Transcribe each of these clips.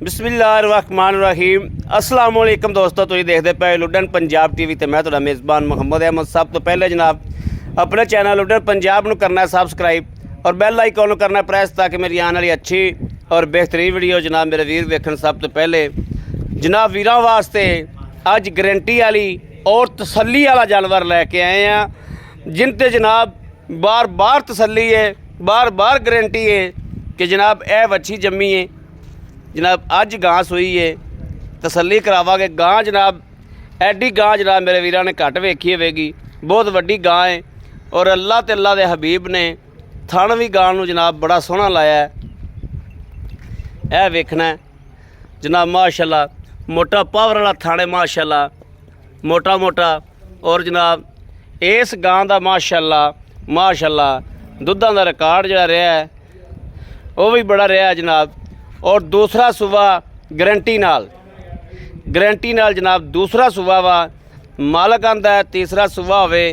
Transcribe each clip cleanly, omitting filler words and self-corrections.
बिस्मिल्लाहिर्रहमानिर्रहीम अस्सलाम वालेकुम दोस्तों, तुसीं देखदे पे लुडन पंजाब टीवी ते मैं तुहाडा मेज़बान मुहम्मद अहमद। सब तो पहले जनाब अपने चैनल लुडन पंजाब नूं करना सबसक्राइब और बैल आइकन नूं करना प्रेस ताकि मेरी आने वाली अच्छी और बेहतरीन वीडियो जनाब मेरे वीर वेखण। सब तो पहले जनाब वीरां वास्ते अज गारंटी वाली और तसल्ली वाला जानवर लैके आए हैं जिन ते जनाब बार बार तसल्ली है, बार बार गारंटी है कि जनाब यह वच्छी जम्मी है जनाब अज गां सूई है। तसल्ली करावांगे गां जनाब एडी गां जनाब मेरे वीरां ने घट वेखी होगी, बहुत वड्डी गां है और अल्लाह ते अल्लाह दे हबीब ने थण भी गां नूं जनाब बड़ा सोहना लाया है। यह वेखना है जनाब माशाल्लाह मोटा पावर वाला थण है माशाल्लाह, मोटा मोटा और जनाब इस गां दा माशाल्लाह माशाल्लाह दुद्धां दा रिकॉर्ड जिहड़ा रहा है वह भी बड़ा रहा है जनाब। और दूसरा सूबा गारंटी नाल जनाब दूसरा सूबा वा मालक आंदा है, तीसरा सूबा होवे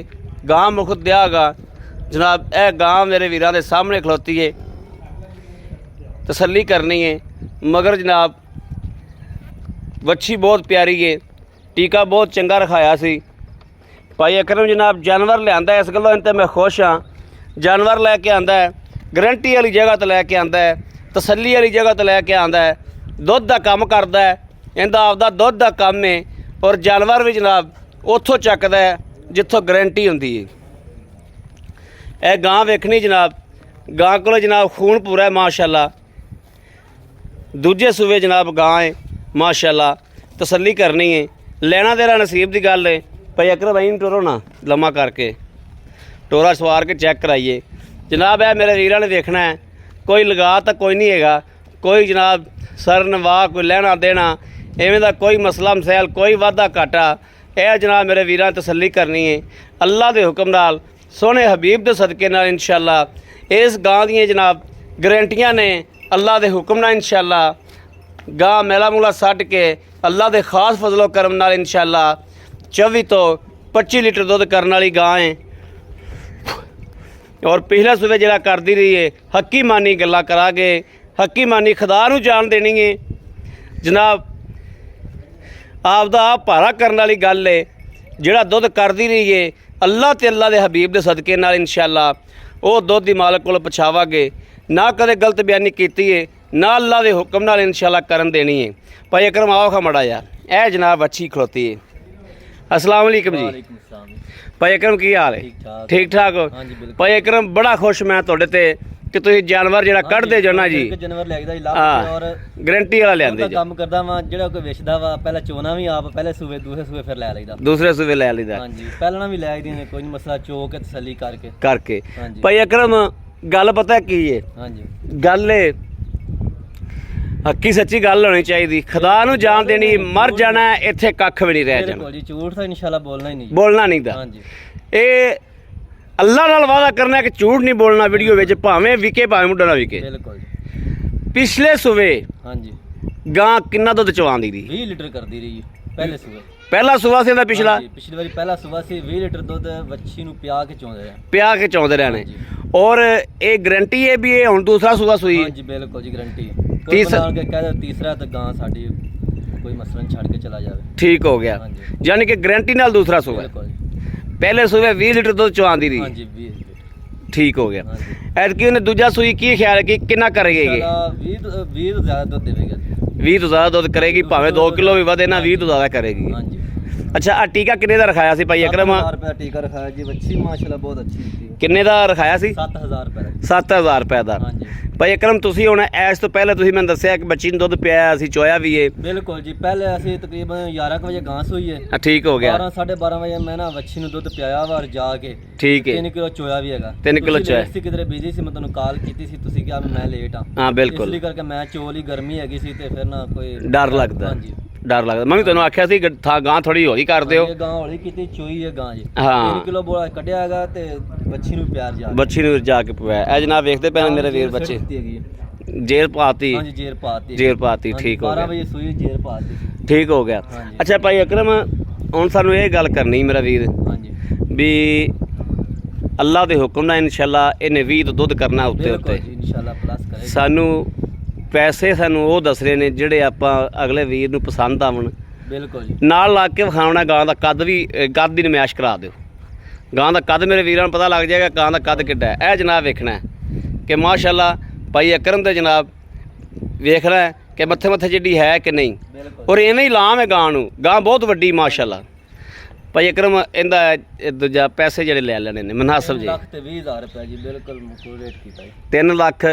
गां मुख दियागा जनाब। यह गां मेरे वीरां दे सामने खलोती है, तसल्ली करनी है मगर जनाब वच्छी बहुत प्यारी है, टीका बहुत चंगा रखाया सी। भाई अकरम जनाब जानवर लियांदा इस गल्लों इनते मैं खुश हाँ। जानवर लैके आंदा है गारंटी वाली जगह तो लैके आंदा है, तसल्ली वाली जगह तो लैके आंदा है, दुध का काम करता है, इनका आपदा दुध का काम है और जानवर भी जनाब उतों चकदा है जिथों गारंटी होंदी है। यह गां वेखनी जनाब, गां को जनाब खून पूरा है माशाल्लाह, दूजे सूबे जनाब गां है माशाल्लाह। तसल्ली करनी है, लेना देना नसीब की गल है। भाई अकरम भाई टोरो ना लम्मा करके टोरा सवार के चेक कराइए जनाब। यह मेरे वीरां ने देखना है, कोई लगा तो कोई नहीं है, कोई जनाब सर नवाह कोई लेना देना इवें दा कोई मसला मसैल कोई वाधा घाटा। यह जनाब मेरे वीरां तसल्ली करनी है अल्लाह के हुक्म नाल सोहने हबीब के सदके नाल इंशाअल्लाह। इस गां दी जनाब गारंटियां ने अल्लाह के हुक्म नाल इंशाअल्लाह। गां मेला मूला सट के अल्लाह के खास फजलो करम नाल इंशाअल्लाह 24 तो 25 लीटर दुध करने वाली गां है। और पिछले सूबे जरा करती रही है हक्की मानी गल्लां करा के हक्की मानी खुदा नूं जान देनी है जनाब। आपदा आप भारा करने वाली गल है जिहड़ा दुध करती रही है अल्लाह ते अल्लाह दे हबीब दे सदके नाल इंशाअल्लाह। वो दुध दी मालक कोल पछावांगे, ना कदे गलत बयानी की है ना अल्लाह के हुक्म नाल इंशाअल्लाह करन देनी है। भाई अकरम आओ खा मड़ा यार, ए जनाब अच्छी खलोती है। अस्सलाम वालेकुम जी। भाई अकरम की हाल है? ठीक ठाक हो? भाई अकरम बड़ा खुश मैं तुहाडे ते कि तुसीं जानवर जिहड़ा कढदे जो ना जी, जानवर लैदा जी लाभ और गारंटी वाला लियांदे काम करदा वा। जिहड़ा कोई वेचदा वा पहले चोना भी आप पहले सूबे दूसरे सूबे फिर लै लईदा, दूसरे सूबे लै लईदा। हां जी पहलना भी लै दी ने, कोई नहीं मसला चो के तसल्ली करके। भाई अकरम गल पता की है? हां जी गल है हक्की सच्ची गल होनी चाहिए, खुदा नूं जान देनी। मर जाना इत्थे कख भी नहीं रह जाना जी, झूठ तो इंशाअल्लाह बोलना ही नहीं, बोलना नहीं दा। ये अल्लाह नाल वादा करना कि झूठ नहीं बोलना वीडियो विच, भावें विके भावें मुंडा ना विके। बिल्कुल। पिछले सूबे हां जी गां कितना दुध चवांदी रही? 20 लीटर करदी रही पहले सूबे। पहला सूबा से पिछला पिछली बारी पहला सूबा से 20 लीटर दुध वच्छी नूं पिया के चौंदे रहने। और ये गारंटी है भी ये हुण दूसरा सूबा सूई? हां जी बिल्कुल जी गारंटी। तीसरा तो गां साडी कोई मसला नहीं छड़ के चला जाए, ठीक हो गया। यानी कि गारंटी नाल दूसरा सूबा। पहले सूबे 20 लीटर दुध चवांदी रही। हां जी 20 ठीक हो गया। ऐतकी उन्हें दूजा सूई की ख्याल है कि कितना करेगी? 20 तो ज्यादा दुध देवेगा, 20 तो ज्यादा दुध करेगी, भावें 2 किलो भी वधे ना 20 तो ज्यादा करेगी। हां जी। अच्छा आ टीका किन्ने दा रखाया सी भाई अकरम? 7000 रुपए टीका रखाया जी, बच्ची माशाल्लाह बहुत अच्छी थी। किन्ने दा रखाया सी? 7000 रुपए। 7000 रुपए दा। हां जी भाई अकरम तुसी हुण इस तो पहले तुसी मैंने दस्सिया कि बच्ची ने दुध पिया सी, चोया भी है? बिल्कुल जी, पहले असि तकरीबन 11 बजे घास हुई है। ठीक हो गया। 12 12:30 बजे मैं ना बच्ची ने दुध पियाया वा और जाके ठीक है 3 किलो चोया भी हैगा। 3 किलो चोया सी किधरे बिजी सी, मैं तन्नू कॉल कीती सी, तुसी क्या मैं लेट हां। हां बिल्कुल, इसलिए करके मैं चोली गर्मी हैगी सी ते फिर ना कोई डर लगदा। हां जी डर लगदा। मैं भी तैनूं आख्या सी था गां थोड़ी हौली कर दिओ। गां हौली कीती, चोई है गां जी। हां 3 किलो बोला कढिया हैगा ते बच्ची नूं प्यार जा, बच्ची नूं जाके पिया। ए जनाब देखदे पे मेरे वीर बच्चे जेर पाती। हां जी जेर पाती। ठीक हो गया। 12 बजे सुई जेर पाती। ठीक हो गया। अच्छा भाई अकरम हुण सानूं ये गल करनी मेरा वीर हां जी भी अल्लाह के हुक्म नाल इंशाअल्लाह इन्हें 20 तो दुध करना उत्ते उत्ते इंशाअल्लाह प्लस करे। सानू ਪੈਸੇ ਸਾਨੂੰ ਉਹ ਦੱਸ ਰਹੇ ਨੇ ਜਿਹੜੇ ਆਪਾਂ ਅਗਲੇ ਵੀਰ ਨੂੰ ਪਸੰਦ ਆਵਣ। ਬਿਲਕੁਲ ਜੀ। ਨਾਲ ਲਾ ਕੇ ਵਿਖਾਉਣਾ ਗਾਂ ਦਾ ਕੱਦ ਵੀ, ਕੱਦ ਦੀ ਨਮਾਇਸ਼ ਕਰਾ ਦਿਓ। ਗਾਂ ਦਾ ਕੱਦ ਮੇਰੇ ਵੀਰਾਂ ਨੂੰ ਪਤਾ ਲੱਗ ਜਾਏਗਾ ਗਾਂ ਦਾ ਕੱਦ ਕਿੱਡਾ ਹੈ। ਇਹ ਜਨਾਬ ਵੇਖਣਾ ਹੈ ਕਿ ਮਾਸ਼ਾਅੱਲਾ ਭਾਈ ਅਕਰਮ ਤੇ ਜਨਾਬ ਵੇਖਣਾ ਹੈ ਕਿ ਮੱਥੇ ਮੱਥੇ ਜਿਹੜੀ ਹੈ ਕਿ ਨਹੀਂ। ਬਿਲਕੁਲ ਔਰ ਇਵੇਂ ਹੀ ਲਾਮ ਹੈ ਗਾਂ ਨੂੰ, ਗਾਂ ਬਹੁਤ ਵੱਡੀ ਮਾਸ਼ਾਅੱਲਾ। ਭਾਈ ਅਕਰਮ ਇਹਦਾ ਦੂਜਾ ਪੈਸੇ ਜਿਹੜੇ ਲੈ ਲੈਣੇ ਨੇ ਮਨਾਸਬ ਜੀ 1 ਲੱਖ ਤੇ 20,000 ਰੁਪਏ ਜੀ, ਬਿਲਕੁਲ ਮਕੂਲ ਰੇਟ ਕੀਤਾ ਜੀ। 3 ਲੱਖ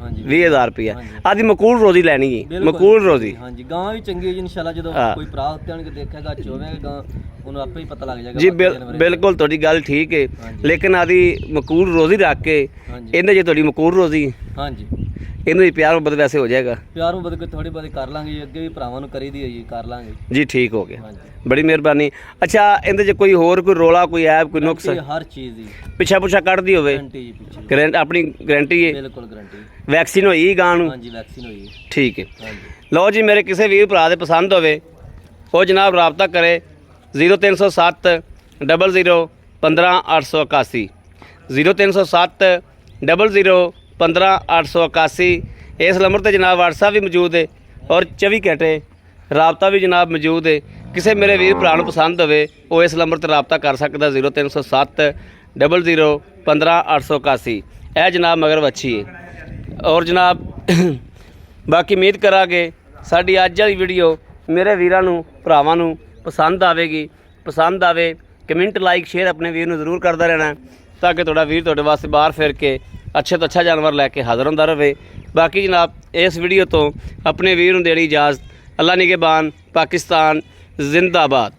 ਹਾਂਜੀ 20,000 ਰੁਪਇਆ ਆਦੀ ਮਕੂਲ ਰੋਜ਼ੀ ਲੈਣੀ ਜੀ, ਬਿਲਕੁਲ। ਮਕੂਲ ਰੋਜ਼ੀ। ਹਾਂਜੀ ਗਾਂ ਵੀ ਚੰਗੀ ਹੈ ਜੀ ਇਨਸ਼ਾਅੱਲਾ। ਜਦੋਂ ਹਾਂ। ਕੋਈ ਭਰਾ ਉੱਤੇ ਆਣ ਕੇ ਦੇਖੇਗਾ ਚੋਵੇਗਾ ਗਾਂ, ਉਹਨੂੰ ਆਪੇ ਹੀ ਪਤਾ ਲੱਗ ਜਾਏਗਾ ਜੀ ਬਾਕੀ ਜਾਨਵਰ। ਬਿਲਕੁਲ ਤੁਹਾਡੀ ਗੱਲ ਠੀਕ ਹੈ, ਹਾਂਜੀ। ਲੇਕਿਨ ਆਦੀ ਮਕੂਲ ਰੋਜ਼ੀ ਰੱਖ ਕੇ ਹਾਂਜੀ ਇਹਦੇ ਜੇ ਤੁਹਾਡੀ ਮਕੂਲ ਰੋਜ਼ੀ ਹਾਂਜੀ ਇਹਨੂੰ ਹੀ ਪਿਆਰ ਮੁਹੱਬਤ ਵੈਸੇ ਹੋ ਜਾਏਗਾ ਪਿਆਰ ਨੂੰ ਬਦ ਕੇ ਥੋੜੀ ਬਹੁਤੀ ਕਰ ਲਾਂਗੇ ਜੀ, ਅੱਗੇ ਵੀ ਭਰਾਵਾਂ ਨੂੰ ਕਰੀ ਦੀ ਹੈ ਜੀ, ਕਰ ਲਾਂਗੇ ਜੀ। ਠੀਕ ਹੋ ਗਿਆ, ਹਾਂਜੀ। ਬੜੀ ਮਿਹਰਬਾਨੀ। ਅੱਛਾ ਇਹਦੇ 'ਚ ਕੋਈ ਹੋਰ ਕੋਈ ਰੋਲਾ, ਕੋਈ ਐਬ, ਕੋਈ ਨੁਕਸ ਗਾਰੰਟੀ ਹਰ ਚੀਜ਼ ਦੀ, ਪਿੱਛਾ ਪੁੱਛਾ ਕੱਢਦੀ ਹੋਵੇ? ਗਾਰੰਟੀ ਜੀ ਪਿੱਛੇ। ਗਰੰਟ ਆਪਣੀ ਗਰੰਟੀ ਹੈ? ਬਿਲਕੁਲ ਗਾਰੰਟੀ। ਵੈਕਸੀਨ ਹੋਈ ਗਾਂ ਨੂੰ? ਹਾਂਜੀ ਵੈਕਸੀਨ ਹੋਈ ਹੈ। ਠੀਕ ਹੈ। ਹਾਂਜੀ ਲਓ ਜੀ, ਮੇਰੇ ਕਿਸੇ ਵੀਰ ਭਰਾ ਦੇ ਪਸੰਦ ਹੋਵੇ ਉਹ ਜਨਾਬ ਰਾਬਤਾ ਕਰੇ 0307 00 15 881 0307 00 15 881। ਇਸ ਨੰਬਰ ਤੇ ਜਨਾਬ WhatsApp ਵੀ ਮੌਜੂਦ ਹੈ ਔਰ 24 ਘੰਟੇ ਰਾਬਤਾ ਵੀ ਜਨਾਬ ਮੌਜੂਦ ਹੈ। ਕਿਸੇ ਮੇਰੇ ਵੀਰ ਭਰਾ ਨੂੰ ਪਸੰਦ ਹੋਵੇ ਉਹ ਇਸ ਨੰਬਰ ਤੇ ਰਾਬਤਾ ਕਰ ਸਕਦਾ 0307 00 15 881। ਇਹ ਜਨਾਬ ਮਗਰ ਵੱਛੀ ਹੈ। ਔਰ ਜਨਾਬ ਬਾਕੀ ਉਮੀਦ ਕਰਾਂਗੇ ਸਾਡੀ ਅੱਜ ਵਾਲੀ ਵੀਡੀਓ ਮੇਰੇ ਵੀਰਾਂ ਨੂੰ ਭਰਾਵਾਂ ਨੂੰ ਪਸੰਦ ਆਵੇਗੀ। ਪਸੰਦ ਆਵੇ ਕਮੈਂਟ ਲਾਈਕ ਸ਼ੇਅਰ ਆਪਣੇ ਵੀਰ ਨੂੰ ਜ਼ਰੂਰ ਕਰਦਾ ਰਹਿਣਾ ਤਾਂ ਕਿ ਤੁਹਾਡਾ ਵੀਰ ਤੁਹਾਡੇ ਵਾਸਤੇ ਬਾਹਰ ਫਿਰ ਕੇ ਅੱਛੇ ਤੋਂ ਅੱਛਾ ਜਾਨਵਰ ਲੈ ਕੇ ਹਾਜ਼ਰ ਹੁੰਦਾ ਰਹੇ। ਬਾਕੀ ਜਨਾਬ ਇਸ ਵੀਡੀਓ ਤੋਂ ਆਪਣੇ ਵੀਰ ਨੂੰ ਦੇਣੀ ਇਜਾਜ਼ਤ। ਅੱਲਾ ਨਿਗਹਿਬਾਨ। ਪਾਕਿਸਤਾਨ ਜ਼ਿੰਦਾਬਾਦ।